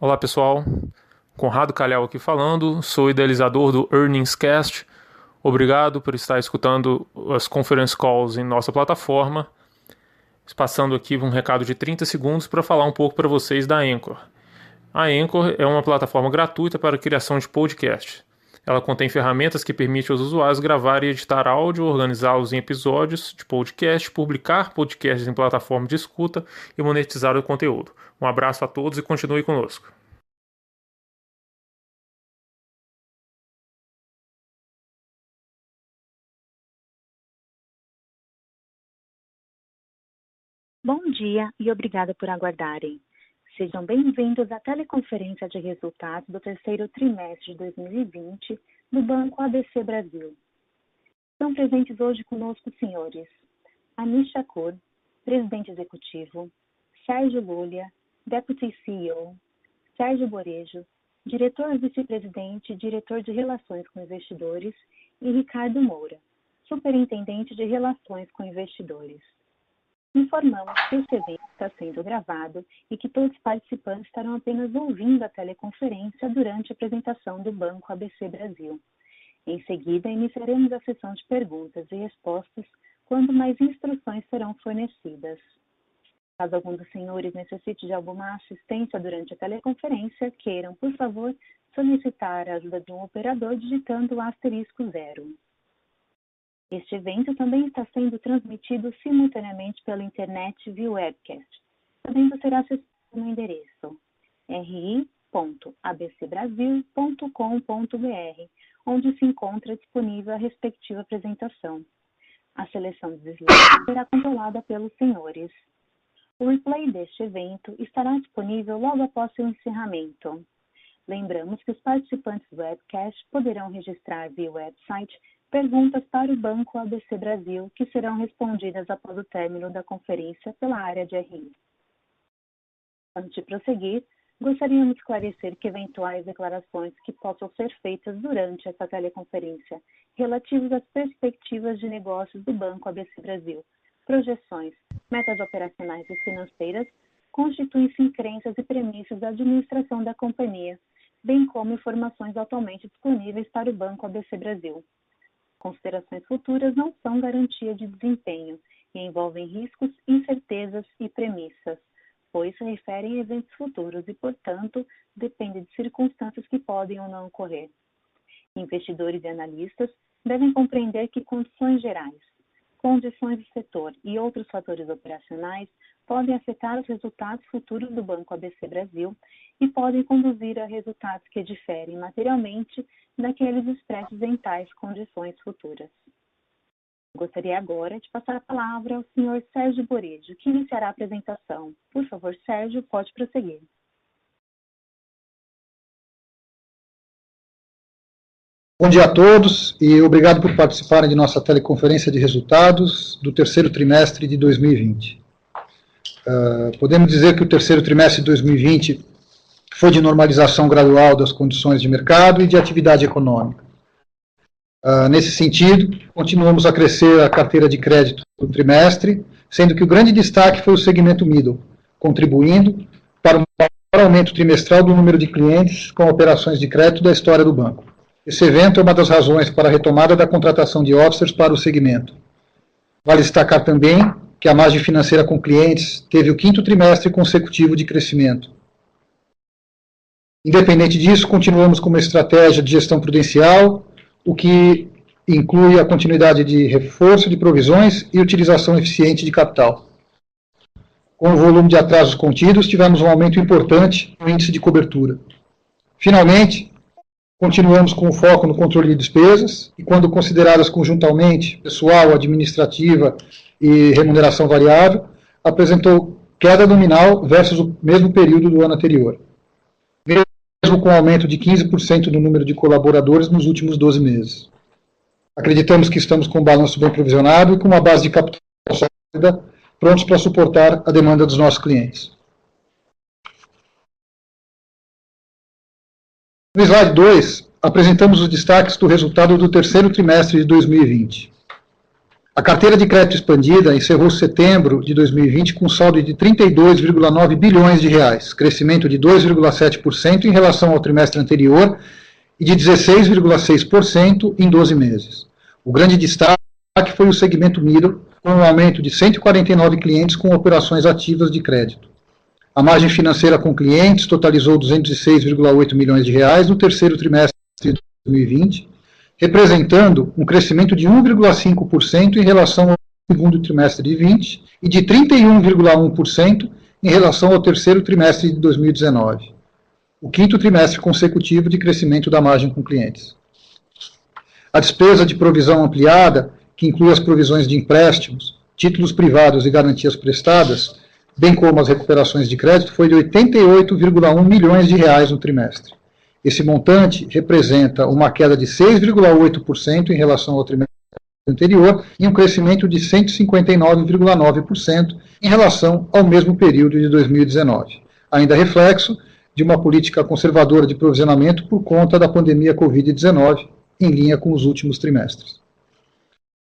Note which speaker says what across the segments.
Speaker 1: Olá pessoal, Conrado Calhau aqui falando, sou idealizador do Earnings Cast. Obrigado por estar escutando as conference calls em nossa plataforma. Passando aqui um recado de 30 segundos para falar um pouco para vocês da Anchor. A Anchor é uma plataforma gratuita para a criação de podcasts. Ela contém ferramentas que permitem aos usuários gravar e editar áudio, organizá-los em episódios de podcast, publicar podcasts em plataforma de escuta e monetizar o conteúdo. Um abraço a todos e continue conosco.
Speaker 2: Bom dia e obrigada por aguardarem. Sejam bem-vindos à teleconferência de resultados do terceiro trimestre de 2020 do Banco ABC Brasil. Estão presentes hoje conosco os senhores Anish Kaur, presidente executivo, Sérgio Lúlia, deputy CEO, Sérgio Borejo, diretor vice-presidente e diretor de Relações com Investidores, e Ricardo Moura, superintendente de Relações com Investidores. Informamos que este evento está sendo gravado e que todos os participantes estarão apenas ouvindo a teleconferência durante a apresentação do Banco ABC Brasil. Em seguida, iniciaremos a sessão de perguntas e respostas quando mais instruções serão fornecidas. Caso algum dos senhores necessite de alguma assistência durante a teleconferência, queiram, por favor, solicitar a ajuda de um operador digitando o *0. Este evento também está sendo transmitido simultaneamente pela internet via webcast. Também será acessível no endereço ri.abcbrasil.com.br, onde se encontra disponível a respectiva apresentação. A seleção dos slides será controlada pelos senhores. O replay deste evento estará disponível logo após seu encerramento. Lembramos que os participantes do webcast poderão registrar via website perguntas para o Banco ABC Brasil, que serão respondidas após o término da conferência pela área de RI. Antes de prosseguir, gostaríamos de esclarecer que eventuais declarações que possam ser feitas durante essa teleconferência, relativas às perspectivas de negócios do Banco ABC Brasil, projeções, metas operacionais e financeiras, constituem-se em crenças e premissas da administração da companhia, bem como informações atualmente disponíveis para o Banco ABC Brasil. Considerações futuras não são garantia de desempenho e envolvem riscos, incertezas e premissas, pois se referem a eventos futuros e, portanto, dependem de circunstâncias que podem ou não ocorrer. Investidores e analistas devem compreender que condições gerais, condições do setor e outros fatores operacionais podem afetar os resultados futuros do Banco ABC Brasil e podem conduzir a resultados que diferem materialmente daqueles expressos em tais condições futuras. Gostaria agora de passar a palavra ao Sr. Sérgio Borejo, que iniciará a apresentação. Por favor, Sérgio, pode prosseguir.
Speaker 3: Bom dia a todos e obrigado por participarem de nossa teleconferência de resultados do terceiro trimestre de 2020. Podemos dizer que o terceiro trimestre de 2020 foi de normalização gradual das condições de mercado e de atividade econômica. Nesse sentido, continuamos a crescer a carteira de crédito do trimestre, sendo que o grande destaque foi o segmento middle, contribuindo para o maior aumento trimestral do número de clientes com operações de crédito da história do banco. Esse evento é uma das razões para a retomada da contratação de officers para o segmento. Vale destacar também que a margem financeira com clientes teve o quinto trimestre consecutivo de crescimento. Independente disso, continuamos com uma estratégia de gestão prudencial, o que inclui a continuidade de reforço de provisões e utilização eficiente de capital. Com o volume de atrasos contidos, tivemos um aumento importante no índice de cobertura. Finalmente, continuamos com o foco no controle de despesas e, quando consideradas conjuntamente, pessoal, administrativa e remuneração variável, apresentou queda nominal versus o mesmo período do ano anterior, mesmo com aumento de 15% no número de colaboradores nos últimos 12 meses. Acreditamos que estamos com um balanço bem provisionado e com uma base de capital sólida, prontos para suportar a demanda dos nossos clientes. No slide 2, apresentamos os destaques do resultado do terceiro trimestre de 2020. A carteira de crédito expandida encerrou setembro de 2020 com saldo de 32,9 bilhões de reais, crescimento de 2,7% em relação ao trimestre anterior e de 16,6% em 12 meses. O grande destaque foi o segmento middle, com um aumento de 149 clientes com operações ativas de crédito. A margem financeira com clientes totalizou 206,8 milhões de reais no terceiro trimestre de 2020, representando um crescimento de 1,5% em relação ao segundo trimestre de 2020 e de 31,1% em relação ao terceiro trimestre de 2019, o quinto trimestre consecutivo de crescimento da margem com clientes. A despesa de provisão ampliada, que inclui as provisões de empréstimos, títulos privados e garantias prestadas, bem como as recuperações de crédito, foi de 88,1 milhões de reais no trimestre. Esse montante representa uma queda de 6,8% em relação ao trimestre anterior e um crescimento de 159,9% em relação ao mesmo período de 2019, ainda reflexo de uma política conservadora de provisionamento por conta da pandemia Covid-19, em linha com os últimos trimestres.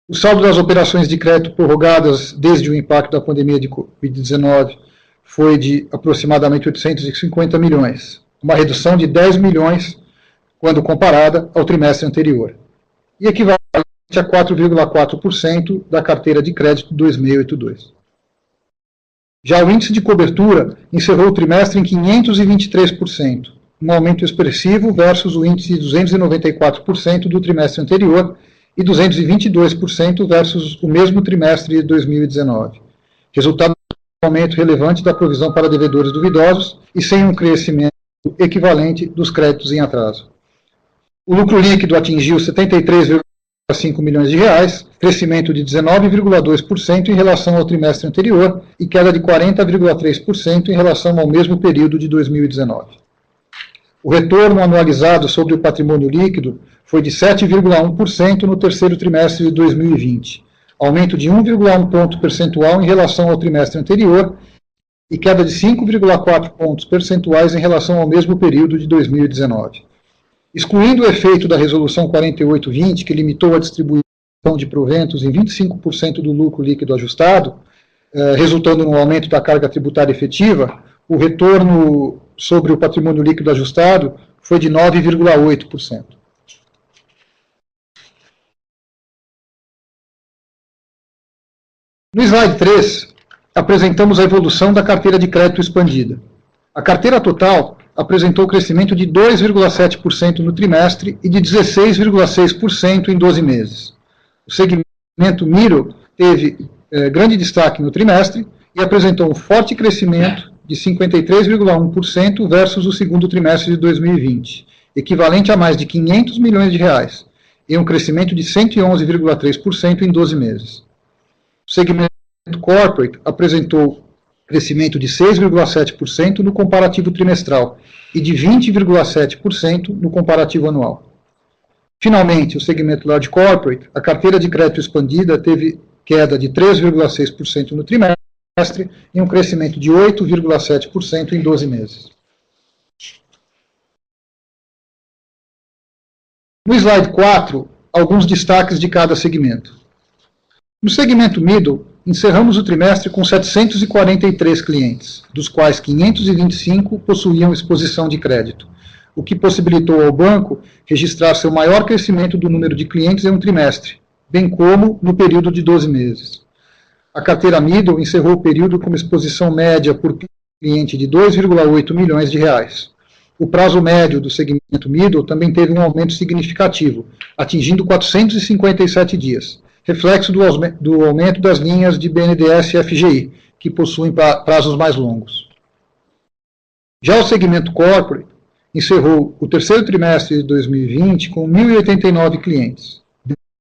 Speaker 3: O saldo das operações de crédito prorrogadas desde o impacto da pandemia de Covid-19 foi de aproximadamente 850 milhões, uma redução de 10 milhões quando comparada ao trimestre anterior, e equivalente a 4,4% da carteira de crédito 2682. Já o índice de cobertura encerrou o trimestre em 523%, um aumento expressivo versus o índice de 294% do trimestre anterior e 222% versus o mesmo trimestre de 2019, resultado de um aumento relevante da provisão para devedores duvidosos e sem um crescimento equivalente dos créditos em atraso. O lucro líquido atingiu 73,5 milhões de reais, crescimento de 19,2% em relação ao trimestre anterior e queda de 40,3% em relação ao mesmo período de 2019. O retorno anualizado sobre o patrimônio líquido foi de 7,1% no terceiro trimestre de 2020, aumento de 1,1 ponto percentual em relação ao trimestre anterior e queda de 5,4 pontos percentuais em relação ao mesmo período de 2019. Excluindo o efeito da Resolução 4820, que limitou a distribuição de proventos em 25% do lucro líquido ajustado, resultando no aumento da carga tributária efetiva, o retorno sobre o patrimônio líquido ajustado foi de 9,8%. No slide 3, apresentamos a evolução da carteira de crédito expandida. A carteira total apresentou crescimento de 2,7% no trimestre e de 16,6% em 12 meses. O segmento middle teve grande destaque no trimestre e apresentou um forte crescimento de 53,1% versus o segundo trimestre de 2020, equivalente a mais de 500 milhões de reais, e um crescimento de 111,3% em 12 meses. O segmento corporate apresentou crescimento de 6,7% no comparativo trimestral e de 20,7% no comparativo anual. Finalmente, o segmento large corporate, a carteira de crédito expandida teve queda de 3,6% no trimestre e um crescimento de 8,7% em 12 meses. No slide 4, alguns destaques de cada segmento. No segmento middle, encerramos o trimestre com 743 clientes, dos quais 525 possuíam exposição de crédito, o que possibilitou ao banco registrar seu maior crescimento do número de clientes em um trimestre, bem como no período de 12 meses. A carteira middle encerrou o período com uma exposição média por cliente de 2,8 milhões de reais. O prazo médio do segmento middle também teve um aumento significativo, atingindo 457 dias, reflexo do aumento das linhas de BNDES e FGI, que possuem prazos mais longos. Já o segmento corporate encerrou o terceiro trimestre de 2020 com 1.089 clientes.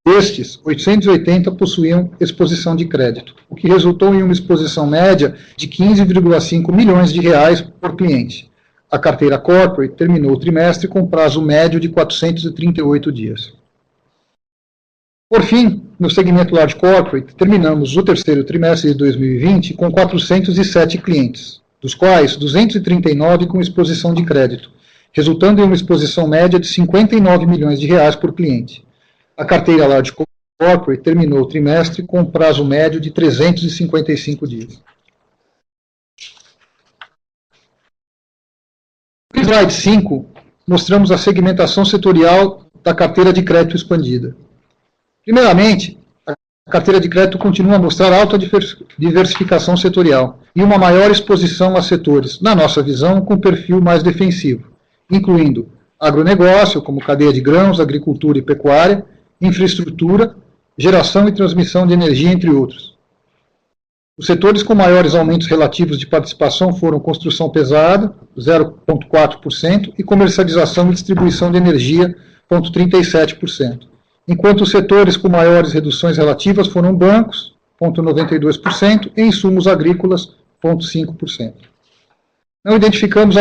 Speaker 3: Destes, 880 possuíam exposição de crédito, o que resultou em uma exposição média de 15,5 milhões de reais por cliente. A carteira corporate terminou o trimestre com prazo médio de 438 dias. Por fim, no segmento large corporate, terminamos o terceiro trimestre de 2020 com 407 clientes, dos quais 239 com exposição de crédito, resultando em uma exposição média de 59 milhões de reais por cliente. A carteira large Corporate terminou o trimestre com um prazo médio de 355 dias. No slide 5, mostramos a segmentação setorial da carteira de crédito expandida. Primeiramente, a carteira de crédito continua a mostrar alta diversificação setorial e uma maior exposição a setores, na nossa visão, com perfil mais defensivo, incluindo agronegócio, como cadeia de grãos, agricultura e pecuária, infraestrutura, geração e transmissão de energia, entre outros. Os setores com maiores aumentos relativos de participação foram construção pesada, 0,4%, e comercialização e distribuição de energia, 0,37%. Enquanto os setores com maiores reduções relativas foram bancos, 0,92%, e insumos agrícolas, 0,5%. Não identificamos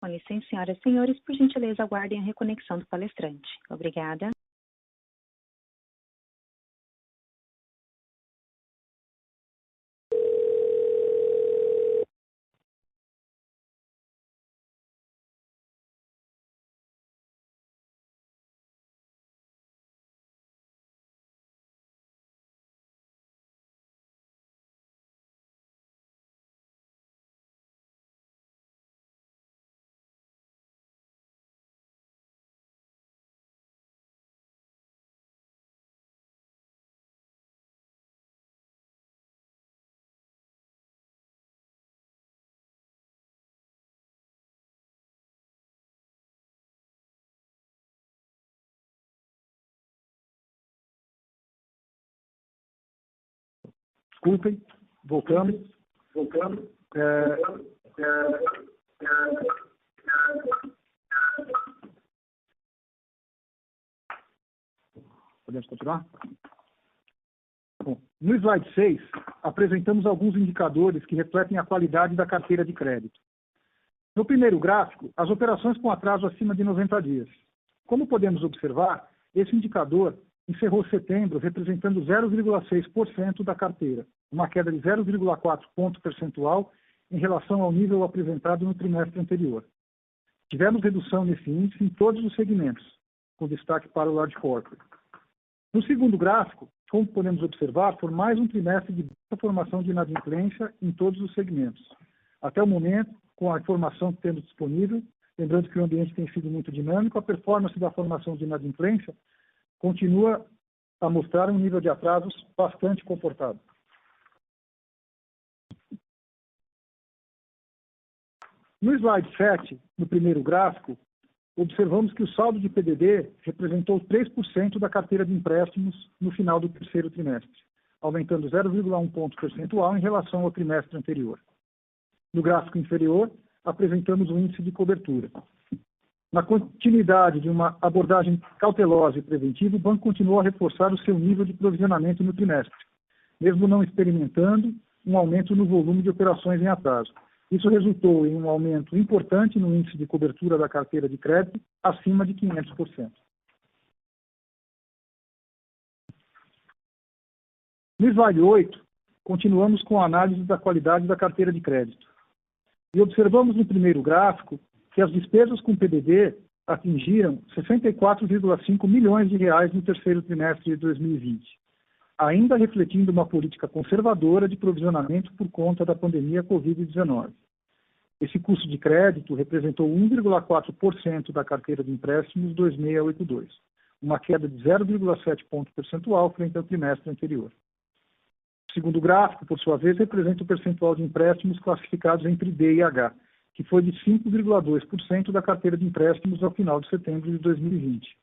Speaker 2: Com licença, senhoras e senhores, por gentileza, aguardem a reconexão do palestrante. Obrigada.
Speaker 3: Desculpem, voltamos. Podemos continuar? Bom, no slide 6, apresentamos alguns indicadores que refletem a qualidade da carteira de crédito. No primeiro gráfico, as operações com atraso acima de 90 dias. Como podemos observar, esse indicador encerrou setembro representando 0,6% da carteira, uma queda de 0,4 ponto percentual em relação ao nível apresentado no trimestre anterior. Tivemos redução nesse índice em todos os segmentos, com destaque para o large corporate. No segundo gráfico, como podemos observar, foi mais um trimestre de baixa formação de inadimplência em todos os segmentos. Até o momento, com a informação que temos disponível, lembrando que o ambiente tem sido muito dinâmico, a performance da formação de inadimplência continua a mostrar um nível de atrasos bastante comportado. No slide 7, no primeiro gráfico, observamos que o saldo de PDD representou 3% da carteira de empréstimos no final do terceiro trimestre, aumentando 0,1 ponto percentual em relação ao trimestre anterior. No gráfico inferior, apresentamos o índice de cobertura. Na continuidade de uma abordagem cautelosa e preventiva, o banco continuou a reforçar o seu nível de provisionamento no trimestre, mesmo não experimentando um aumento no volume de operações em atraso. Isso resultou em um aumento importante no índice de cobertura da carteira de crédito, acima de 500%. No slide 8, continuamos com a análise da qualidade da carteira de crédito. E observamos no primeiro gráfico que as despesas com PDD atingiram 64,5 milhões de reais no terceiro trimestre de 2020, ainda refletindo uma política conservadora de provisionamento por conta da pandemia Covid-19. Esse custo de crédito representou 1,4% da carteira de empréstimos 2682, uma queda de 0,7 ponto percentual frente ao trimestre anterior. O segundo gráfico, por sua vez, representa o percentual de empréstimos classificados entre D e H, que foi de 5,2% da carteira de empréstimos ao final de setembro de 2020,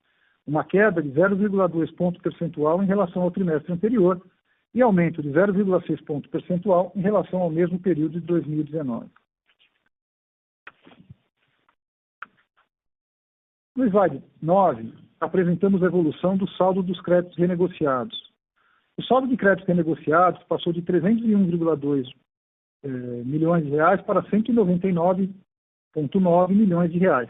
Speaker 3: uma queda de 0,2 ponto percentual em relação ao trimestre anterior e aumento de 0,6 ponto percentual em relação ao mesmo período de 2019. No slide 9, apresentamos a evolução do saldo dos créditos renegociados. O saldo de créditos renegociados passou de 301,2 milhões de reais para 199,9 milhões de reais,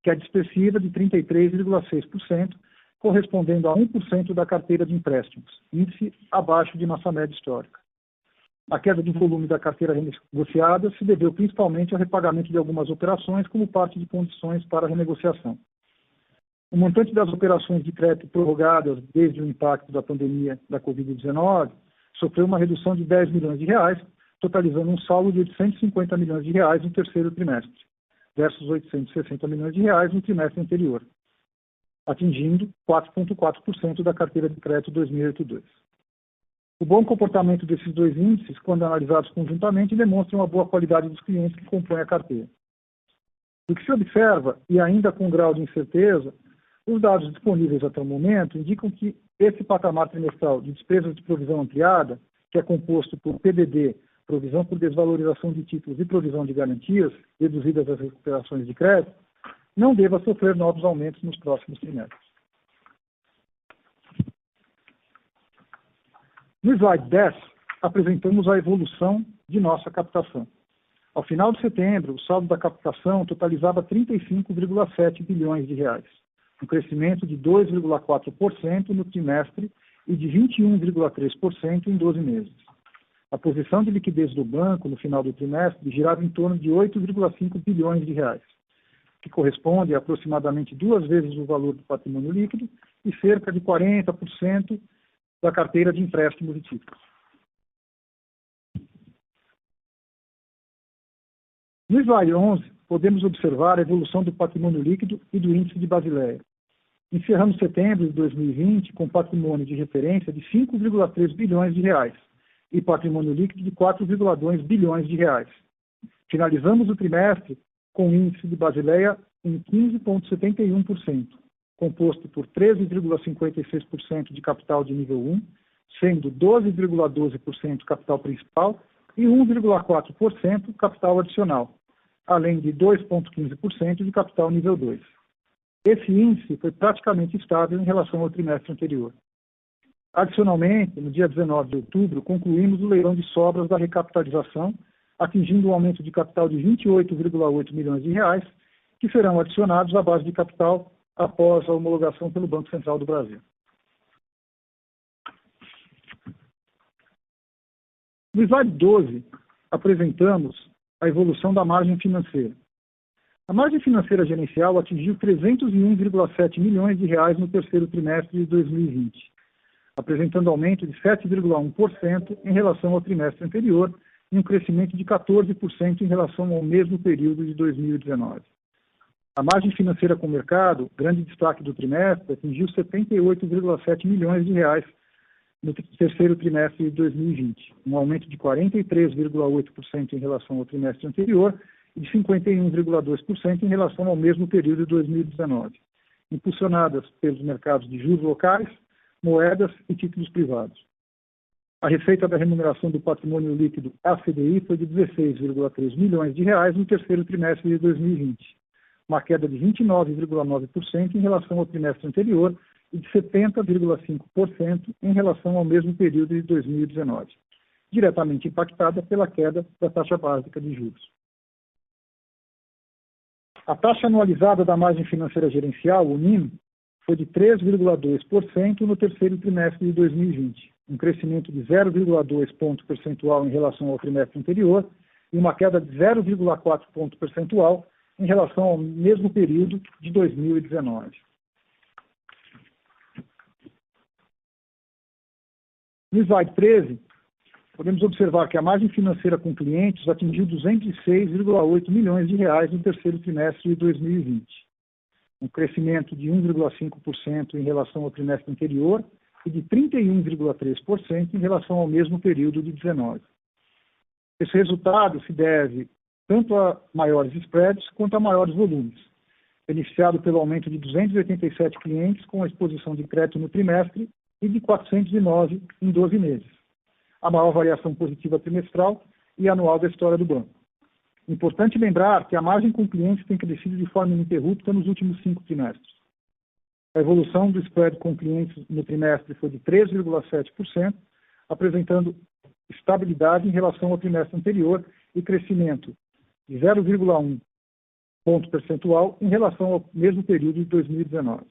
Speaker 3: queda expressiva de 33,6%, correspondendo a 1% da carteira de empréstimos, índice abaixo de nossa média histórica. A queda de volume da carteira renegociada se deveu principalmente ao repagamento de algumas operações como parte de condições para a renegociação. O montante das operações de crédito prorrogadas desde o impacto da pandemia da Covid-19 sofreu uma redução de 10 milhões de reais, totalizando um saldo de 850 milhões de reais no terceiro trimestre, versus 860 milhões de reais no trimestre anterior, atingindo 4,4% da carteira de crédito 2082. O bom comportamento desses dois índices, quando analisados conjuntamente, demonstra uma boa qualidade dos clientes que compõem a carteira. O que se observa, e ainda com grau de incerteza, os dados disponíveis até o momento indicam que esse patamar trimestral de despesas de provisão ampliada, que é composto por PDD, provisão por desvalorização de títulos e provisão de garantias, deduzidas as recuperações de crédito, não deva sofrer novos aumentos nos próximos trimestres. No slide 10, apresentamos a evolução de nossa captação. Ao final de setembro, o saldo da captação totalizava 35,7 bilhões de reais, um crescimento de 2,4% no trimestre e de 21,3% em 12 meses. A posição de liquidez do banco no final do trimestre girava em torno de 8,5 bilhões de reais, que corresponde a aproximadamente 2 vezes o valor do patrimônio líquido e cerca de 40% da carteira de empréstimos e títulos. No slide 11, podemos observar a evolução do patrimônio líquido e do índice de Basileia. Encerramos setembro de 2020 com patrimônio de referência de 5,3 bilhões de reais e patrimônio líquido de 4,2 bilhões de reais. Finalizamos o trimestre com o índice de Basileia em 15,71%, composto por 13,56% de capital de nível 1, sendo 12,12% capital principal e 1,4% capital adicional, além de 2,15% de capital nível 2. Esse índice foi praticamente estável em relação ao trimestre anterior. Adicionalmente, no dia 19 de outubro, concluímos o leilão de sobras da recapitalização, atingindo um aumento de capital de 28,8 milhões de reais, que serão adicionados à base de capital após a homologação pelo Banco Central do Brasil. No slide 12, apresentamos a evolução da margem financeira. A margem financeira gerencial atingiu 301,7 milhões de reais no terceiro trimestre de 2020, apresentando aumento de 7,1% em relação ao trimestre anterior e um crescimento de 14% em relação ao mesmo período de 2019. A margem financeira com o mercado, grande destaque do trimestre, atingiu 78,7 milhões de reais no terceiro trimestre de 2020, um aumento de 43,8% em relação ao trimestre anterior e de 51,2% em relação ao mesmo período de 2019, impulsionadas pelos mercados de juros locais, moedas e títulos privados. A receita da remuneração do patrimônio líquido ACDI foi de 16,3 milhões de reais no terceiro trimestre de 2020, uma queda de 29,9% em relação ao trimestre anterior e de 70,5% em relação ao mesmo período de 2019, diretamente impactada pela queda da taxa básica de juros. A taxa anualizada da margem financeira gerencial, o NIM, foi de 3,2% no terceiro trimestre de 2020, um crescimento de 0,2 ponto percentual em relação ao trimestre anterior e uma queda de 0,4 ponto percentual em relação ao mesmo período de 2019. No slide 13, podemos observar que a margem financeira com clientes atingiu 206,8 milhões de reais no terceiro trimestre de 2020, um crescimento de 1,5% em relação ao trimestre anterior e de 31,3% em relação ao mesmo período de 2019. Esse resultado se deve tanto a maiores spreads quanto a maiores volumes, beneficiado pelo aumento de 287 clientes com a exposição de crédito no trimestre e de 409 em 12 meses, a maior variação positiva trimestral e anual da história do banco. Importante lembrar que a margem com clientes tem crescido de forma ininterrupta nos últimos 5 trimestres. A evolução do spread com clientes no trimestre foi de 3,7%, apresentando estabilidade em relação ao trimestre anterior e crescimento de 0,1 ponto percentual em relação ao mesmo período de 2019.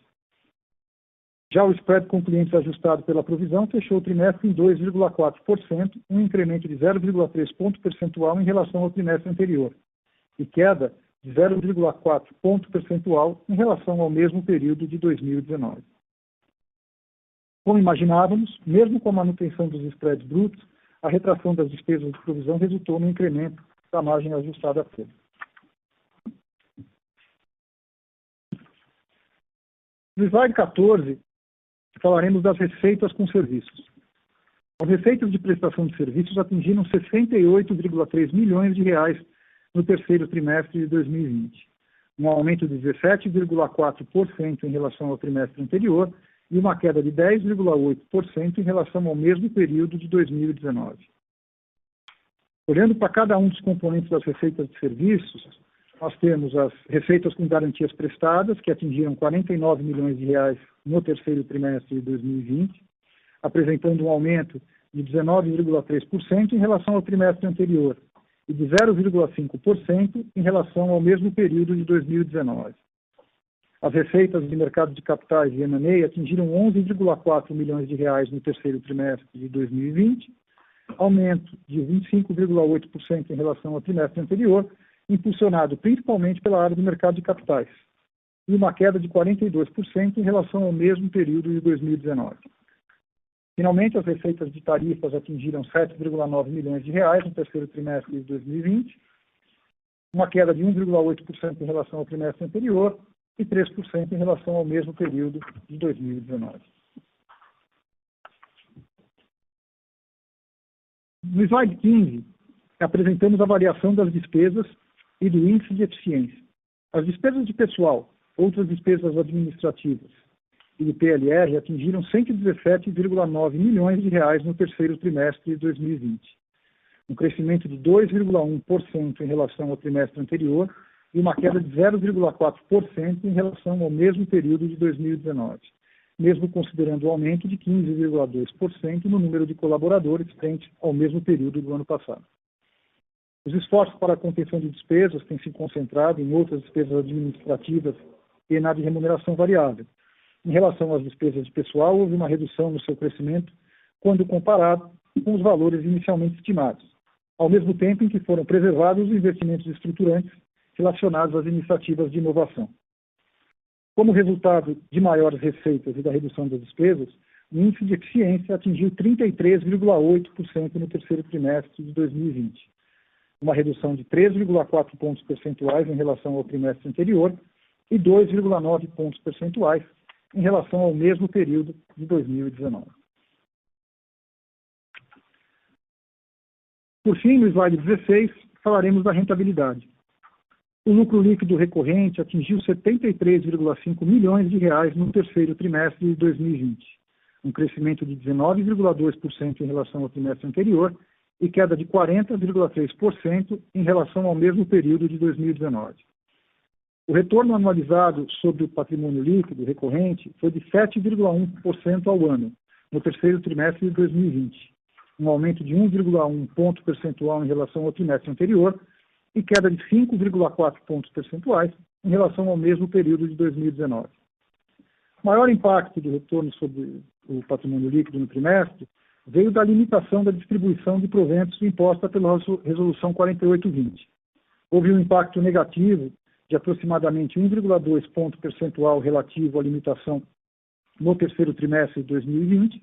Speaker 3: Já o spread com clientes ajustado pela provisão fechou o trimestre em 2,4%, um incremento de 0,3 ponto percentual em relação ao trimestre anterior, e queda de 0,4 ponto percentual em relação ao mesmo período de 2019. Como imaginávamos, mesmo com a manutenção dos spreads brutos, a retração das despesas de provisão resultou no incremento da margem ajustada a preço. No slide 14, falaremos das receitas com serviços. As receitas de prestação de serviços atingiram 68,3 milhões de reais no terceiro trimestre de 2020, um aumento de 17,4% em relação ao trimestre anterior e uma queda de 10,8% em relação ao mesmo período de 2019. Olhando para cada um dos componentes das receitas de serviços, nós temos as receitas com garantias prestadas, que atingiram 49 milhões de reais no terceiro trimestre de 2020, apresentando um aumento de 19,3% em relação ao trimestre anterior e de 0,5% em relação ao mesmo período de 2019. As receitas de mercado de capitais e M&A atingiram 11,4 milhões de reais no terceiro trimestre de 2020, aumento de 25,8% em relação ao trimestre anterior, impulsionado principalmente pela área do mercado de capitais, e uma queda de 42% em relação ao mesmo período de 2019. Finalmente, as receitas de tarifas atingiram 7,9 milhões de reais no terceiro trimestre de 2020, uma queda de 1,8% em relação ao trimestre anterior e 3% em relação ao mesmo período de 2019. No slide 15, apresentamos a variação das despesas e do índice de eficiência. As despesas de pessoal, outras despesas administrativas e do PLR atingiram 117,9 milhões de reais no terceiro trimestre de 2020, um crescimento de 2,1% em relação ao trimestre anterior e uma queda de 0,4% em relação ao mesmo período de 2019, mesmo considerando o aumento de 15,2% no número de colaboradores frente ao mesmo período do ano passado. Os esforços para a contenção de despesas têm se concentrado em outras despesas administrativas e na de remuneração variável. Em relação às despesas de pessoal, houve uma redução no seu crescimento quando comparado com os valores inicialmente estimados, ao mesmo tempo em que foram preservados os investimentos estruturantes relacionados às iniciativas de inovação. Como resultado de maiores receitas e da redução das despesas, o índice de eficiência atingiu 33,8% no terceiro trimestre de 2020, uma redução de 3,4 pontos percentuais em relação ao trimestre anterior e 2,9 pontos percentuais em relação ao mesmo período de 2019. Por fim, no slide 16, falaremos da rentabilidade. O lucro líquido recorrente atingiu 73,5 milhões de reais no terceiro trimestre de 2020, um crescimento de 19,2% em relação ao trimestre anterior e queda de 40,3% em relação ao mesmo período de 2019. O retorno anualizado sobre o patrimônio líquido recorrente foi de 7,1% ao ano, no terceiro trimestre de 2020, um aumento de 1,1 ponto percentual em relação ao trimestre anterior e queda de 5,4 pontos percentuais em relação ao mesmo período de 2019. O maior impacto do retorno sobre o patrimônio líquido no trimestre veio da limitação da distribuição de proventos imposta pela Resolução 4820. Houve um impacto negativo de aproximadamente 1,2 ponto percentual relativo à limitação no terceiro trimestre de 2020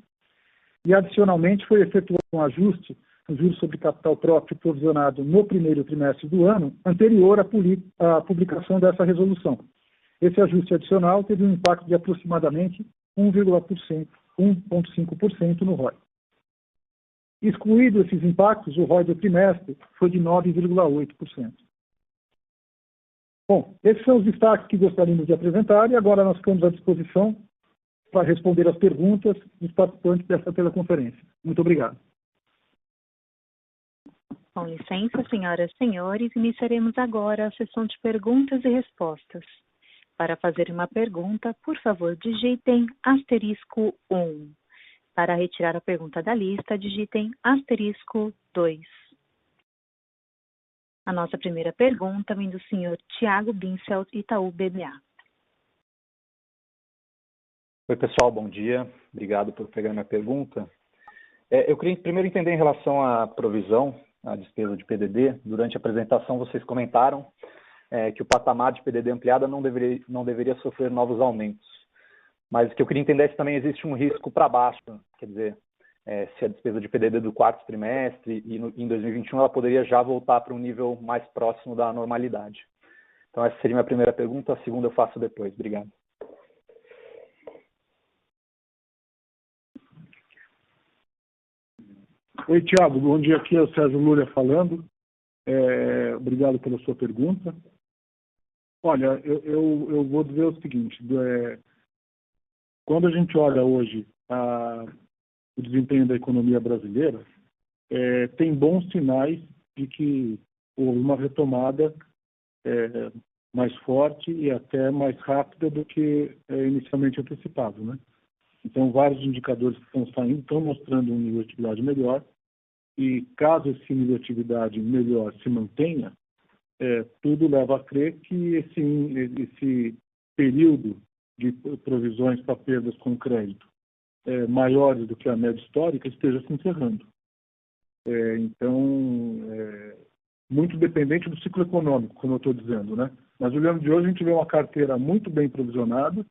Speaker 3: e, adicionalmente, foi efetuado um ajuste no juros sobre capital próprio provisionado no primeiro trimestre do ano, anterior à publicação dessa resolução. Esse ajuste adicional teve um impacto de aproximadamente 1,5% no ROI. Excluído esses impactos, o ROI do trimestre foi de 9,8%. Bom, esses são os destaques que gostaríamos de apresentar e agora nós ficamos à disposição para responder as perguntas dos participantes dessa teleconferência. Muito obrigado.
Speaker 2: Com licença, senhoras e senhores, iniciaremos agora a sessão de perguntas e respostas. Para fazer uma pergunta, por favor, digitem *1. Para retirar a pergunta da lista, digitem *2. A nossa primeira pergunta vem do senhor Tiago Binselt, Itaú BBA.
Speaker 4: Oi, pessoal, bom dia. Obrigado por pegar minha pergunta. Eu queria primeiro entender em relação à provisão, à despesa de PDD. Durante a apresentação, vocês comentaram que o patamar de PDD ampliada não deveria sofrer novos aumentos. Mas o que eu queria entender é se também existe um risco para baixo, quer dizer, se a despesa de PDD do quarto trimestre e em 2021 ela poderia já voltar para um nível mais próximo da normalidade. Então, essa seria a minha primeira pergunta. A segunda eu faço depois. Obrigado.
Speaker 5: Oi, Thiago, bom dia, aqui é o Sérgio Lúria falando. Obrigado pela sua pergunta. Olha, eu vou dizer o seguinte, quando a gente olha hoje o desempenho da economia brasileira, tem bons sinais de que houve uma retomada mais forte e até mais rápida do que inicialmente antecipado, né? Então, vários indicadores que estão saindo estão mostrando um nível de atividade melhor e, caso esse nível de atividade melhor se mantenha, tudo leva a crer que esse período de provisões para perdas com crédito maiores do que a média histórica esteja se encerrando. Então, muito dependente do ciclo econômico, como eu estou dizendo, né? Mas olhando de hoje, a gente vê uma carteira muito bem provisionada,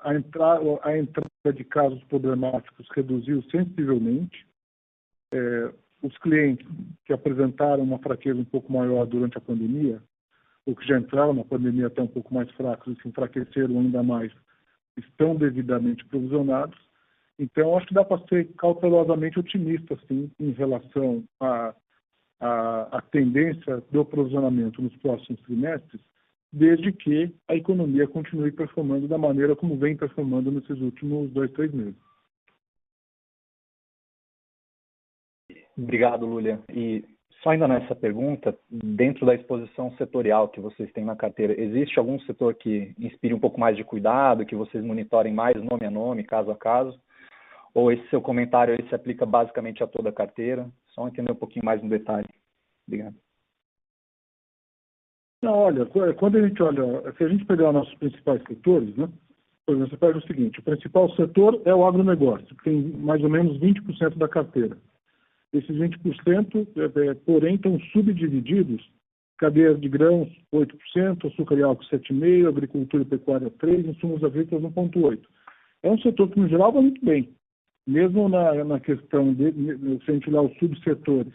Speaker 5: a entrada de casos problemáticos reduziu sensivelmente. Os clientes que apresentaram uma fraqueza um pouco maior durante a pandemia, ou que já entraram na pandemia até um pouco mais fracos e se enfraqueceram ainda mais, estão devidamente provisionados. Então, acho que dá para ser cautelosamente otimista, assim, em relação à tendência do provisionamento nos próximos trimestres, desde que a economia continue performando da maneira como vem performando nesses últimos 2, 3 meses.
Speaker 4: Obrigado, Lúlia. E só ainda nessa pergunta, dentro da exposição setorial que vocês têm na carteira, existe algum setor que inspire um pouco mais de cuidado, que vocês monitorem mais nome a nome, caso a caso? Ou esse seu comentário aí se aplica basicamente a toda a carteira? Só entender um pouquinho mais no detalhe. Obrigado.
Speaker 5: Não, olha, quando a gente olha, se a gente pegar nossos principais setores, né? Por exemplo, você pega o seguinte, o principal setor é o agronegócio, que tem mais ou menos 20% da carteira. Esses 20%, porém, estão subdivididos, cadeia de grãos 8%, açúcar e álcool 7,5%, agricultura e pecuária 3%, insumos agrícolas 1,8%. É um setor que, no geral, vai muito bem. Mesmo na questão de, se a gente olhar os subsetores,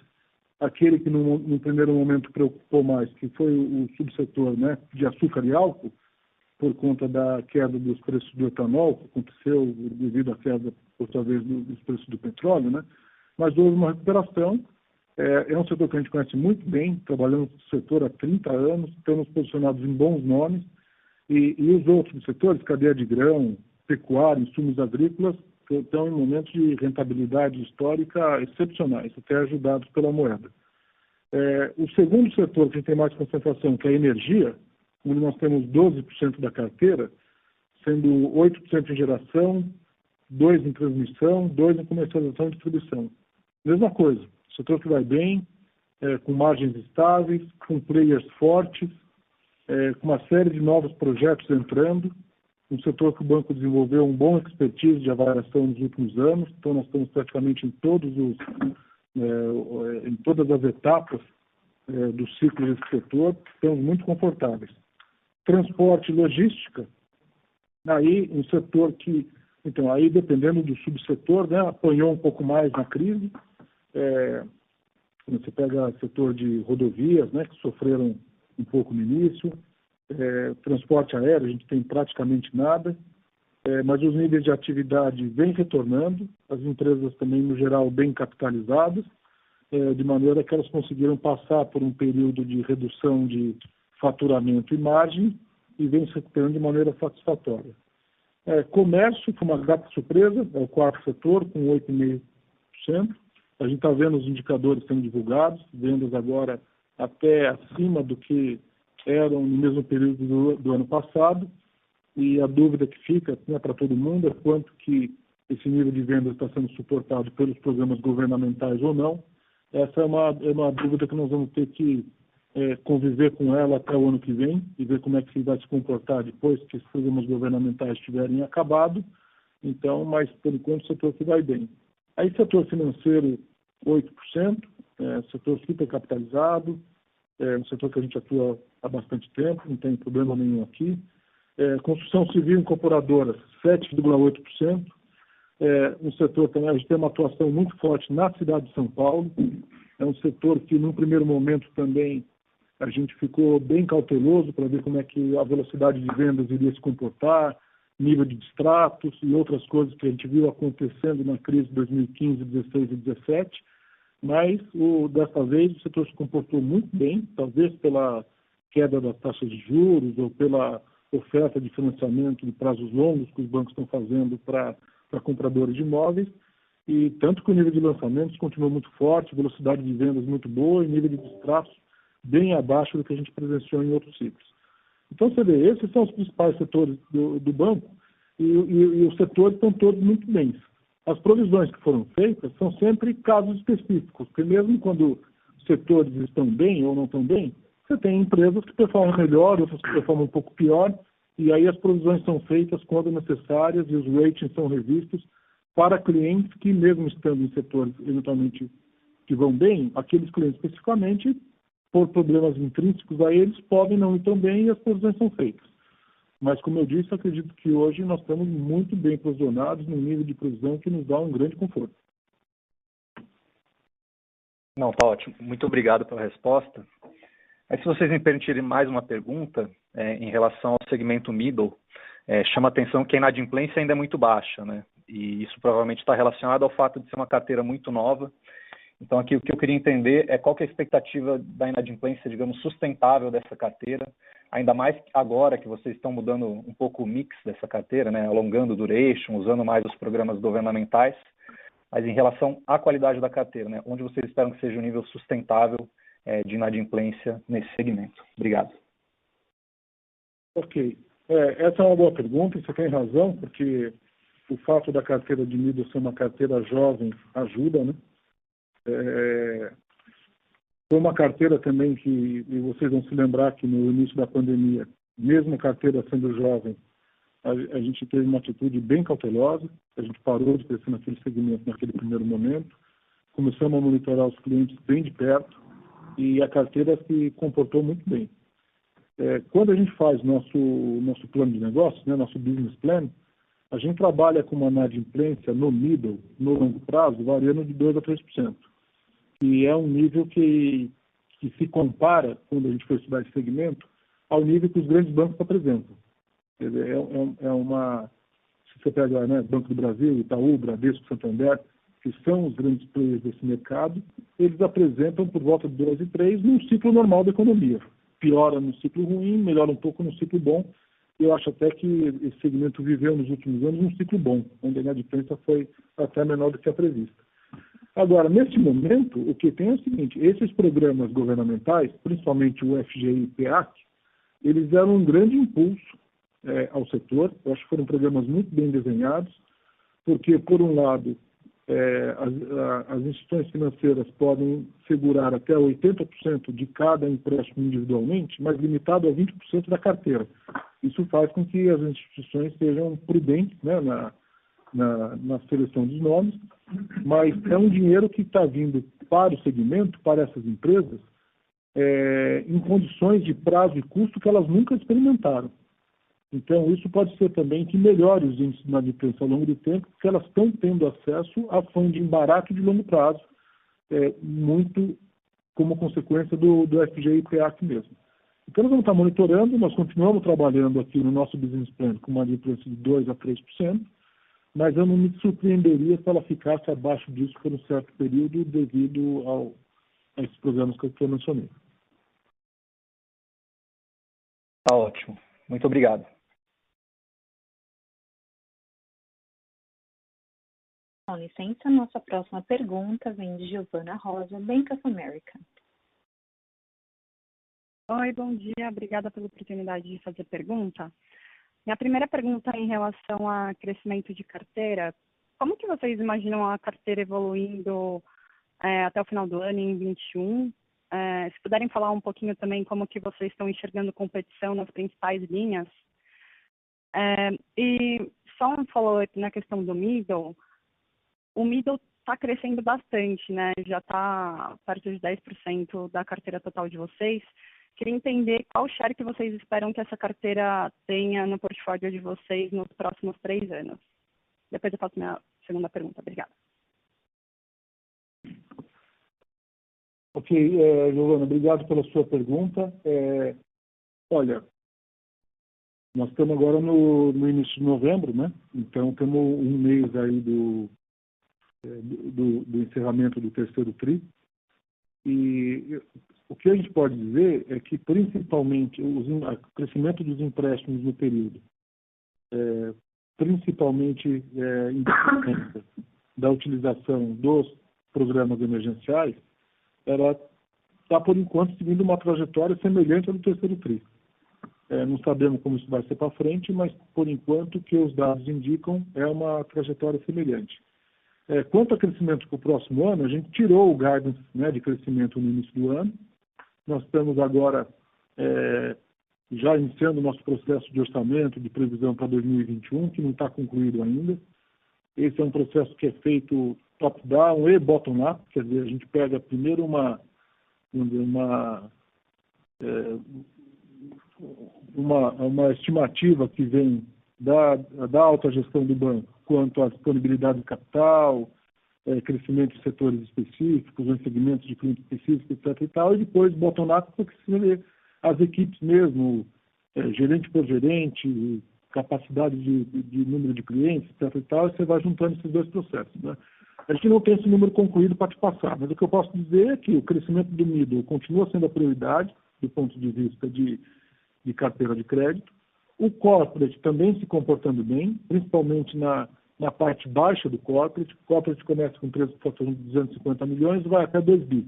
Speaker 5: aquele que no primeiro momento preocupou mais, que foi o subsetor, né, de açúcar e álcool, por conta da queda dos preços do etanol, que aconteceu devido à queda, por sua vez, dos preços do petróleo, né? Mas houve uma recuperação. É um setor que a gente conhece muito bem, trabalhamos no setor há 30 anos, estamos posicionados em bons nomes, e os outros setores, cadeia de grão, pecuária, insumos agrícolas, estão em momentos de rentabilidade histórica excepcionais, até ajudados pela moeda. O segundo setor que a gente tem mais concentração, que é a energia, onde nós temos 12% da carteira, sendo 8% em geração, 2% em transmissão, 2% em comercialização e distribuição. Mesma coisa, setor que vai bem, com margens estáveis, com players fortes, com uma série de novos projetos entrando, um setor que o banco desenvolveu um bom expertise de avaliação nos últimos anos, então nós estamos praticamente em todas as etapas do ciclo desse setor, estamos muito confortáveis. Transporte e logística, aí um setor que, então, aí dependendo do subsetor, né, apanhou um pouco mais na crise. Você pega o setor de rodovias, né, que sofreram um pouco no início, transporte aéreo, a gente tem praticamente nada, mas os níveis de atividade vêm retornando, as empresas também, no geral, bem capitalizadas, de maneira que elas conseguiram passar por um período de redução de faturamento e margem e vem se recuperando de maneira satisfatória. Comércio, foi uma grata surpresa, é o quarto setor, com 8,5%. A gente está vendo os indicadores sendo divulgados, vendas agora até acima do que eram no mesmo período do ano passado, e a dúvida que fica, né, para todo mundo é quanto que esse nível de vendas está sendo suportado pelos programas governamentais ou não. Essa é uma dúvida que nós vamos ter que conviver com ela até o ano que vem e ver como é que vai se comportar depois que esses programas governamentais tiverem acabado. Então, mas por enquanto o setor que vai bem. Aí setor financeiro 8%, setor supercapitalizado, um setor que a gente atua há bastante tempo, não tem problema nenhum aqui. Construção civil incorporadora 7,8%. Um setor também, a gente tem uma atuação muito forte na cidade de São Paulo. É um setor que, num primeiro momento, também a gente ficou bem cauteloso para ver como é que a velocidade de vendas iria se comportar, nível de distratos e outras coisas que a gente viu acontecendo na crise de 2015, 16 e 17. Mas, desta vez, o setor se comportou muito bem, talvez pela queda das taxas de juros ou pela oferta de financiamento de prazos longos que os bancos estão fazendo para compradores de imóveis. E tanto que o nível de lançamentos continua muito forte, velocidade de vendas muito boa e nível de distratos bem abaixo do que a gente presenciou em outros ciclos. Então, você vê, esses são os principais setores do banco e os setores estão todos muito bem. As provisões que foram feitas são sempre casos específicos, porque mesmo quando os setores estão bem ou não estão bem, você tem empresas que performam melhor, outras que performam um pouco pior, e aí as provisões são feitas quando necessárias e os ratings são revistos para clientes que, mesmo estando em setores eventualmente que vão bem, aqueles clientes especificamente, por problemas intrínsecos a eles, podem não ir tão bem e as provisões são feitas. Mas, como eu disse, acredito que hoje nós estamos muito bem provisionados num nível de provisão que nos dá um grande conforto.
Speaker 4: Não, tá ótimo. Muito obrigado pela resposta. Aí, se vocês me permitirem mais uma pergunta em relação ao segmento middle, chama a atenção que a inadimplência ainda é muito baixa, né? E isso provavelmente está relacionado ao fato de ser uma carteira muito nova. Então, aqui o que eu queria entender é qual que é a expectativa da inadimplência, digamos, sustentável dessa carteira, ainda mais agora que vocês estão mudando um pouco o mix dessa carteira, né? Alongando o duration, usando mais os programas governamentais, mas em relação à qualidade da carteira, né? Onde vocês esperam que seja o nível sustentável de inadimplência nesse segmento. Obrigado.
Speaker 5: Ok. Essa é uma boa pergunta, você tem razão, porque o fato da carteira de middle ser uma carteira jovem ajuda, né? Foi uma carteira também que, e vocês vão se lembrar que no início da pandemia, mesmo a carteira sendo jovem, a gente teve uma atitude bem cautelosa, a gente parou de crescer naquele segmento naquele primeiro momento, começamos a monitorar os clientes bem de perto e a carteira se comportou muito bem. Quando a gente faz nosso plano de negócio, né, nosso business plan, a gente trabalha com uma inadimplência no middle, no longo prazo, variando de 2% a 3%. E é um nível que se compara, quando a gente for estudar esse segmento, ao nível que os grandes bancos apresentam. Quer dizer, se você pega, né, Banco do Brasil, Itaú, Bradesco, Santander, que são os grandes players desse mercado, eles apresentam por volta de 2 e 3 num ciclo normal da economia. Piora no ciclo ruim, melhora um pouco no ciclo bom. Eu acho até que esse segmento viveu nos últimos anos um ciclo bom, onde a inadimplência foi até menor do que a prevista. Agora, neste momento, o que tem é o seguinte, esses programas governamentais, principalmente o FGI e o PEAC, eles deram um grande impulso ao setor. Eu acho que foram programas muito bem desenhados, porque, por um lado, as instituições financeiras podem segurar até 80% de cada empréstimo individualmente, mas limitado a 20% da carteira. Isso faz com que as instituições sejam prudentes, né, na seleção dos nomes, mas é um dinheiro que está vindo para o segmento, para essas empresas, em condições de prazo e custo que elas nunca experimentaram. Então, isso pode ser também que melhore os índices de inadimplência ao longo do tempo, porque elas estão tendo acesso a funding barato de longo prazo, muito como consequência do FGI e PEAC mesmo. Então, nós vamos estar monitorando, nós continuamos trabalhando aqui no nosso business plan com uma inadimplência de 2% a 3%, mas eu não me surpreenderia se ela ficasse abaixo disso por um certo período devido a esses programas que eu mencionei.
Speaker 4: Tá ótimo. Muito obrigado.
Speaker 2: Com licença, nossa próxima pergunta vem de Giovana Rosa, Bank of America.
Speaker 6: Oi, bom dia. Obrigada pela oportunidade de fazer pergunta. Minha primeira pergunta é em relação a crescimento de carteira. Como que vocês imaginam a carteira evoluindo até o final do ano, em 2021? se puderem falar um pouquinho também como que vocês estão enxergando competição nas principais linhas. E só um follow-up na questão do middle. O middle está crescendo bastante, né? Já está perto de 10% da carteira total de vocês. Queria entender qual share que vocês esperam que essa carteira tenha no portfólio de vocês nos próximos 3 anos. Depois eu faço minha segunda pergunta. Obrigada.
Speaker 5: Ok, Giovana, obrigado pela sua pergunta. Olha, nós estamos agora no início de novembro, né? Então, temos um mês aí do encerramento do terceiro TRI. E o que a gente pode dizer é que, principalmente, o crescimento dos empréstimos no período, principalmente em decorrência da utilização dos programas emergenciais, ela está, por enquanto, seguindo uma trajetória semelhante à do terceiro TRI. Não sabemos como isso vai ser para frente, mas, por enquanto, o que os dados indicam é uma trajetória semelhante. Quanto ao crescimento para o próximo ano, a gente tirou o guidance, né, de crescimento no início do ano. Nós estamos agora já iniciando o nosso processo de orçamento, de previsão para 2021, que não está concluído ainda. Esse é um processo que é feito top-down e bottom-up, quer dizer, a gente pega primeiro uma estimativa que vem da alta gestão do banco quanto à disponibilidade de capital, crescimento de setores específicos, em segmentos de clientes específicos, etc. e tal, e depois bottom-up, porque as equipes mesmo, gerente por gerente, capacidade de número de clientes, etc. e tal, e você vai juntando esses dois processos, né? A gente não tem esse número concluído para te passar, mas o que eu posso dizer é que o crescimento do middle continua sendo a prioridade do ponto de vista de carteira de crédito. O corporate também se comportando bem, principalmente na parte baixa do corporate. O corporate começa com empresas que faturam de 250 milhões e vai até 2 bi.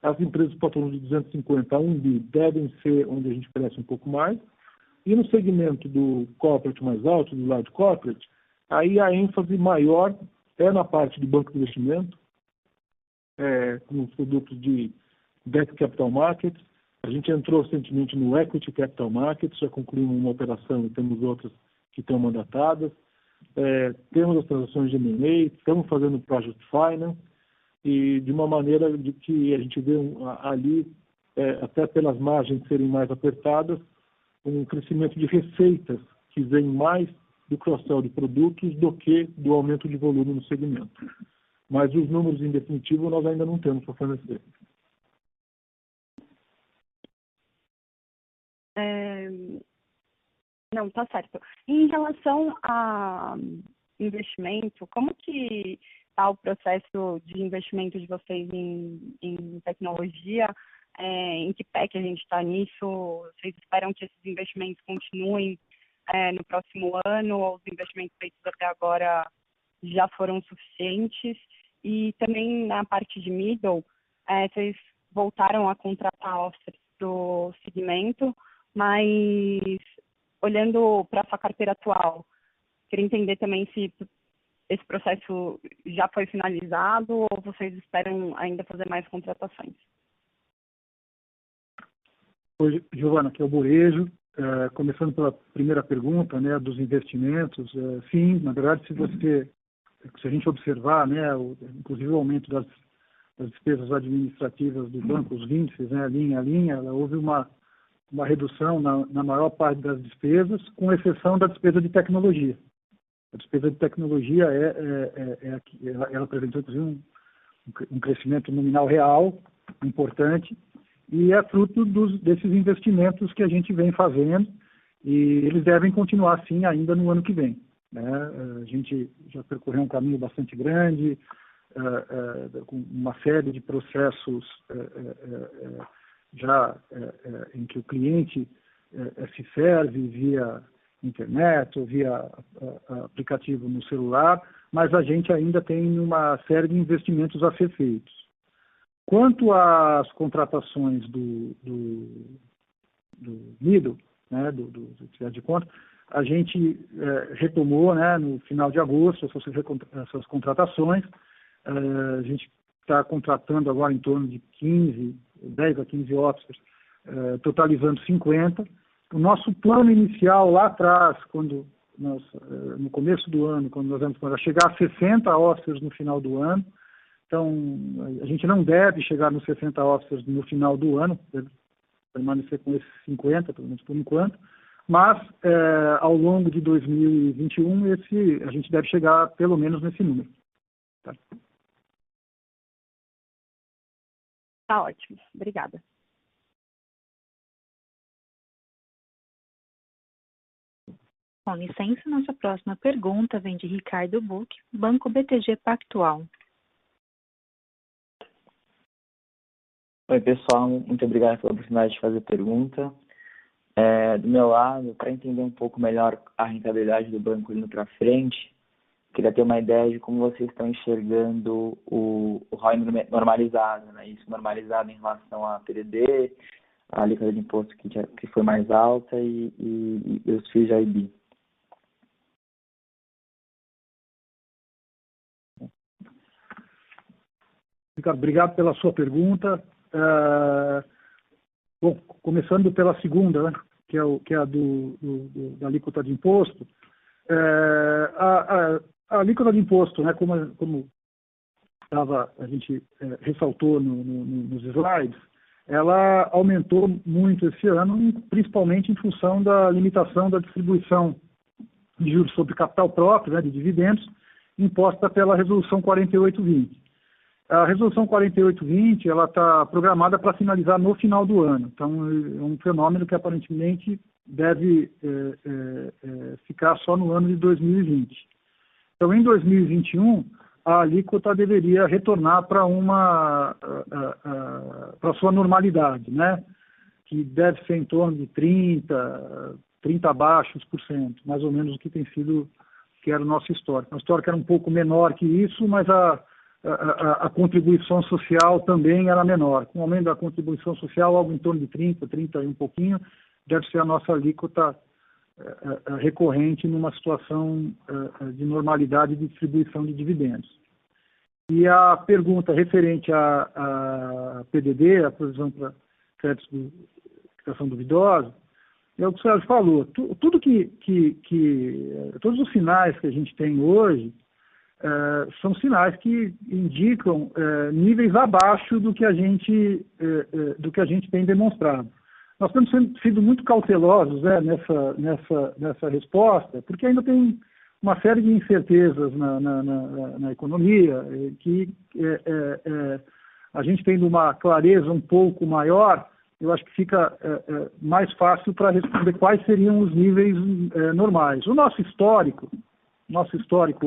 Speaker 5: As empresas que faturam de 250 a 1 bi devem ser onde a gente cresce um pouco mais. E no segmento do corporate mais alto, do large corporate, aí a ênfase maior é na parte de banco de investimento, com os produtos de debt capital markets. A gente entrou recentemente no Equity Capital Markets, já concluímos uma operação e temos outras que estão mandatadas. Temos as transações de M&A, estamos fazendo Project Finance, e de uma maneira de que a gente vê ali, até pelas margens serem mais apertadas, um crescimento de receitas que vem mais do cross-sell de produtos do que do aumento de volume no segmento. Mas os números em definitivo nós ainda não temos para fornecer.
Speaker 6: Não, tá certo. Em relação a investimento, como que está o processo de investimento de vocês em tecnologia? Em que pé que a gente está nisso? Vocês esperam que esses investimentos continuem no próximo ano, ou os investimentos feitos até agora já foram suficientes? E também na parte de middle, vocês voltaram a contratar offers do segmento, mas olhando para a sua carteira atual, queria entender também se esse processo já foi finalizado ou vocês esperam ainda fazer mais contratações.
Speaker 3: Oi, Giovana, aqui é o Borejo. Começando pela primeira pergunta, né, dos investimentos. Sim, na verdade, se a gente observar, né, inclusive o aumento das despesas administrativas do banco, os índices, né, linha a linha, houve uma redução na maior parte das despesas, com exceção da despesa de tecnologia. A despesa de tecnologia ela apresentou, inclusive, um crescimento nominal real importante, e é fruto desses investimentos que a gente vem fazendo, e eles devem continuar assim ainda no ano que vem, né? A gente já percorreu um caminho bastante grande, com uma série de processos em que o cliente se serve via internet ou via aplicativo no celular, mas a gente ainda tem uma série de investimentos a ser feitos. Quanto às contratações do middle, né, do de conta, a gente retomou, né, no final de agosto essas contratações. A gente
Speaker 5: está contratando agora em torno de 10 a 15 officers, totalizando 50. O nosso plano inicial lá atrás, no começo do ano, quando nós vamos chegar a 60 officers no final do ano. Então, a gente não deve chegar nos 60 officers no final do ano, deve permanecer com esses 50, pelo menos por enquanto, mas ao longo de 2021 a gente deve chegar pelo menos nesse número. Tá,
Speaker 6: tá ótimo, obrigada.
Speaker 2: Com licença, nossa próxima pergunta vem de Ricardo Buch, Banco BTG Pactual.
Speaker 7: Oi, pessoal, muito obrigado pela oportunidade de fazer pergunta. Do meu lado, para entender um pouco melhor a rentabilidade do banco indo para frente, queria ter uma ideia de como vocês estão enxergando o ROI normalizado, né? Isso normalizado em relação à PDD, a alíquota de imposto que foi mais alta e os FIIs de IB.
Speaker 5: Ricardo, obrigado pela sua pergunta. Bom, começando pela segunda, né, que é a da alíquota de imposto. A alíquota de imposto, né, como a gente ressaltou nos slides, ela aumentou muito esse ano, principalmente em função da limitação da distribuição de juros sobre capital próprio, né, de dividendos, imposta pela Resolução 4820. A Resolução 4820 ela está programada para finalizar no final do ano. Então, é um fenômeno que aparentemente deve ficar só no ano de 2020. Então, em 2021, a alíquota deveria retornar para a sua normalidade, né? Que deve ser em torno de 30 abaixo por cento, mais ou menos o que tem sido, que era o nosso histórico. O histórico era um pouco menor que isso, mas a contribuição social também era menor. Com o aumento da contribuição social, algo em torno de 30 e um pouquinho, deve ser a nossa alíquota recorrente numa situação de normalidade de distribuição de dividendos. E a pergunta referente à PDD, a provisão para créditos de quitação duvidosa, é o que o Sérgio falou. Todos os sinais que a gente tem hoje são sinais que indicam níveis abaixo do que a gente tem demonstrado. Nós temos sido muito cautelosos, né, nessa resposta, porque ainda tem uma série de incertezas na economia, que a gente tendo uma clareza um pouco maior, eu acho que fica mais fácil para responder quais seriam os níveis normais. O nosso histórico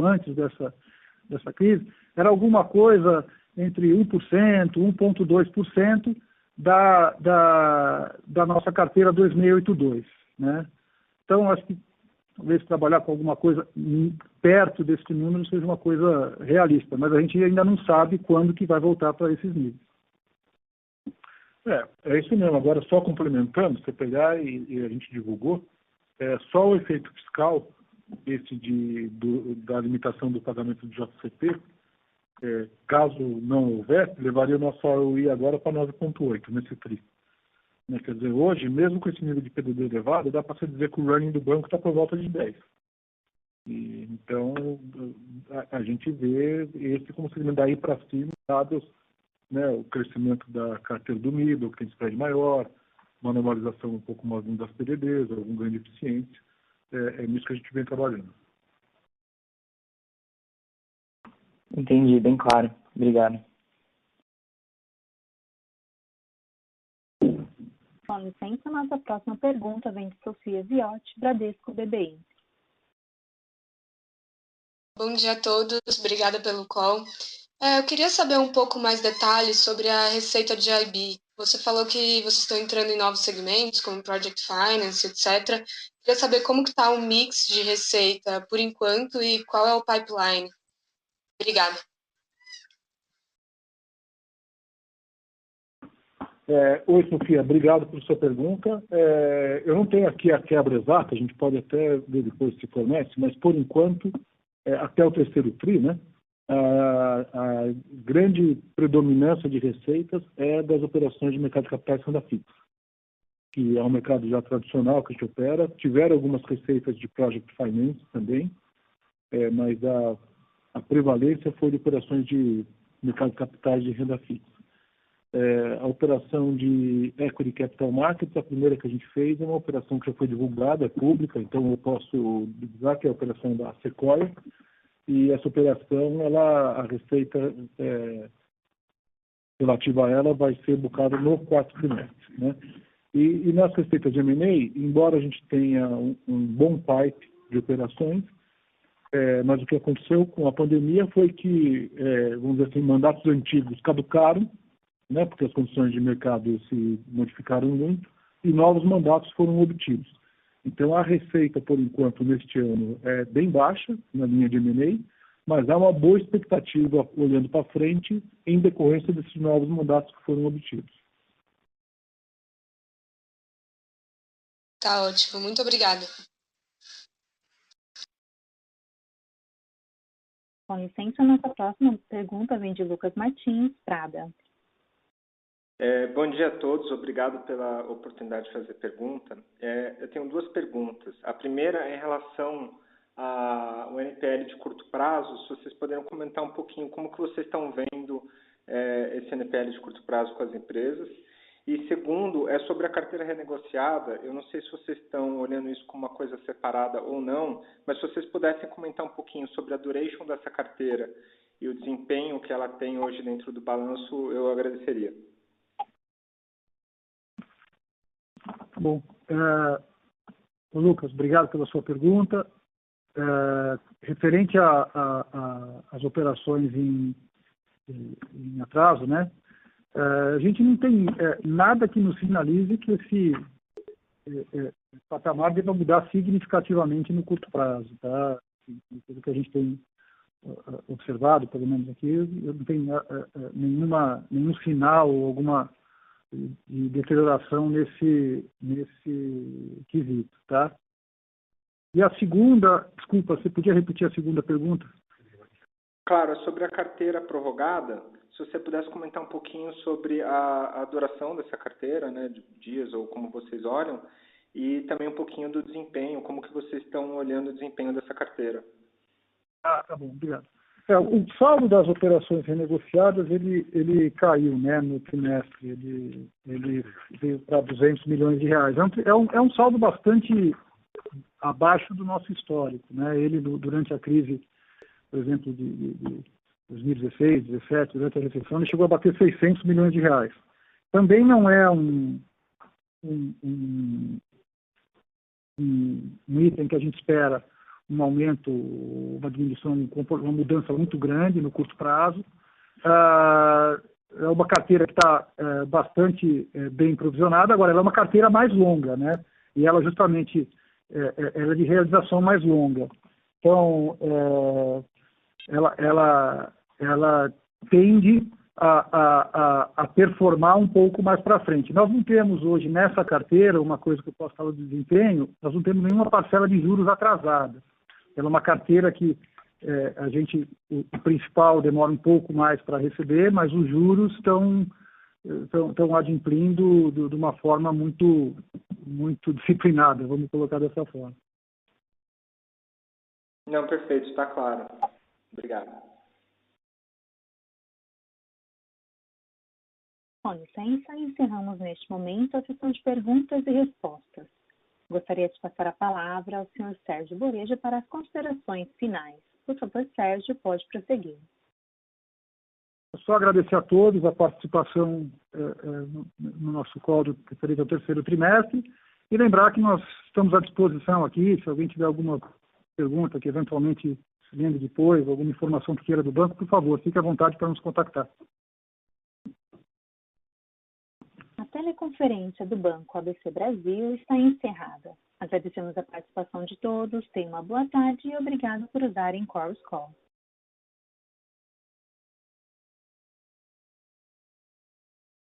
Speaker 5: antes dessa crise era alguma coisa entre 1%, 1,2% da nossa carteira 2682, né? Então, acho que talvez trabalhar com alguma coisa perto desse número seja uma coisa realista, mas a gente ainda não sabe quando que vai voltar para esses níveis. É isso mesmo. Agora, só complementando, você pegar e a gente divulgou, só o efeito fiscal, esse da limitação do pagamento do JCP, caso não houvesse, levaria o nosso ROI agora para 9,8 nesse TRI. Quer dizer, hoje, mesmo com esse nível de PDD elevado, dá para você dizer que o running do banco está por volta de 10. E, então, a gente vê esse como segmento daí para cima, dados, né, o crescimento da carteira do middle, que tem spread maior, uma normalização um pouco mais das PDDs, algum ganho de eficiência. É nisso que a gente vem trabalhando.
Speaker 7: Entendi, bem claro. Obrigado.
Speaker 2: Com licença, nossa próxima pergunta vem de Sofia Viotti, Bradesco BBI.
Speaker 8: Bom dia a todos, obrigada pelo call. Eu queria saber um pouco mais detalhes sobre a receita de IB. Você falou que vocês estão entrando em novos segmentos, como Project Finance, etc. Queria saber como está o mix de receita por enquanto e qual é o pipeline. Obrigada.
Speaker 5: Oi, Sofia, obrigado por sua pergunta. Eu não tenho aqui a quebra exata, a gente pode até ver depois se fornece, mas por enquanto, até o terceiro TRI, né, a grande predominância de receitas é das operações de mercado de capitais e renda fixa, que é um mercado já tradicional que a gente opera. Tiveram algumas receitas de Project Finance também, mas a prevalência foi de operações de mercado de capitais de renda fixa. A operação de Equity Capital Markets, a primeira que a gente fez, é uma operação que já foi divulgada, é pública, então eu posso dizer que é a operação da Sequoia, e essa operação, a receita relativa a ela vai ser bocada no quarto trimestre, né? E nas receitas de M&A, embora a gente tenha um bom pipe de operações, mas o que aconteceu com a pandemia foi que, vamos dizer assim, mandatos antigos caducaram, né, porque as condições de mercado se modificaram muito, e novos mandatos foram obtidos. Então, a receita, por enquanto, neste ano, é bem baixa na linha de M&A, mas há uma boa expectativa, olhando para frente, em decorrência desses novos mandatos que foram obtidos.
Speaker 8: Tá ótimo, muito obrigada.
Speaker 2: Com licença, nossa próxima pergunta vem de Lucas Martins, Prada.
Speaker 1: Bom dia a todos, obrigado pela oportunidade de fazer pergunta. Eu tenho duas perguntas. A primeira é em relação ao NPL de curto prazo, se vocês puderem comentar um pouquinho como que vocês estão vendo esse NPL de curto prazo com as empresas. E segundo, é sobre a carteira renegociada. Eu não sei se vocês estão olhando isso como uma coisa separada ou não, mas se vocês pudessem comentar um pouquinho sobre a duration dessa carteira e o desempenho que ela tem hoje dentro do balanço, eu agradeceria.
Speaker 5: Bom, Lucas, obrigado pela sua pergunta. Referente às operações em atraso, né? A gente não tem nada que nos sinalize que esse patamar deva mudar significativamente no curto prazo, tá? Pelo que a gente tem observado, pelo menos aqui, eu não tenho nenhum sinal ou alguma de deterioração nesse quesito, tá? E a segunda, desculpa, você podia repetir a segunda pergunta?
Speaker 1: Claro, sobre a carteira prorrogada, se você pudesse comentar um pouquinho sobre a duração dessa carteira, né, de dias ou como vocês olham, e também um pouquinho do desempenho, como que vocês estão olhando o desempenho dessa carteira.
Speaker 5: Tá bom, obrigado. O saldo das operações renegociadas, ele caiu, né, no trimestre, ele veio para 200 milhões de reais. É um saldo bastante abaixo do nosso histórico, né? Ele, durante a crise, por exemplo, de 2016, 2017, durante a recessão, ele chegou a bater 600 milhões de reais. Também não é um item que a gente espera um aumento, uma diminuição, uma mudança muito grande no curto prazo. É uma carteira que está bastante bem provisionada. Agora, ela é uma carteira mais longa, né? E ela justamente ela é de realização mais longa. Então, ela tende a performar um pouco mais para frente. Nós não temos hoje nessa carteira, uma coisa que eu posso falar de desempenho, nós não temos nenhuma parcela de juros atrasada. Ela é uma carteira que o principal demora um pouco mais para receber, mas os juros estão adimplindo de uma forma muito, muito disciplinada, vamos colocar dessa forma.
Speaker 1: Não, perfeito, está claro. Obrigado.
Speaker 2: Com licença, encerramos neste momento a sessão de perguntas e respostas. Gostaria de passar a palavra ao senhor Sérgio Boreja para as considerações finais. Por favor, Sérgio, pode prosseguir.
Speaker 5: Só agradecer a todos a participação no nosso call referente ao terceiro trimestre e lembrar que nós estamos à disposição aqui, se alguém tiver alguma pergunta que eventualmente se lembre depois, alguma informação que queira do banco, por favor, fique à vontade para nos contactar.
Speaker 2: A teleconferência do Banco ABC Brasil está encerrada. Agradecemos a participação de todos, tenham uma boa tarde e obrigado por usarem Chorus Call.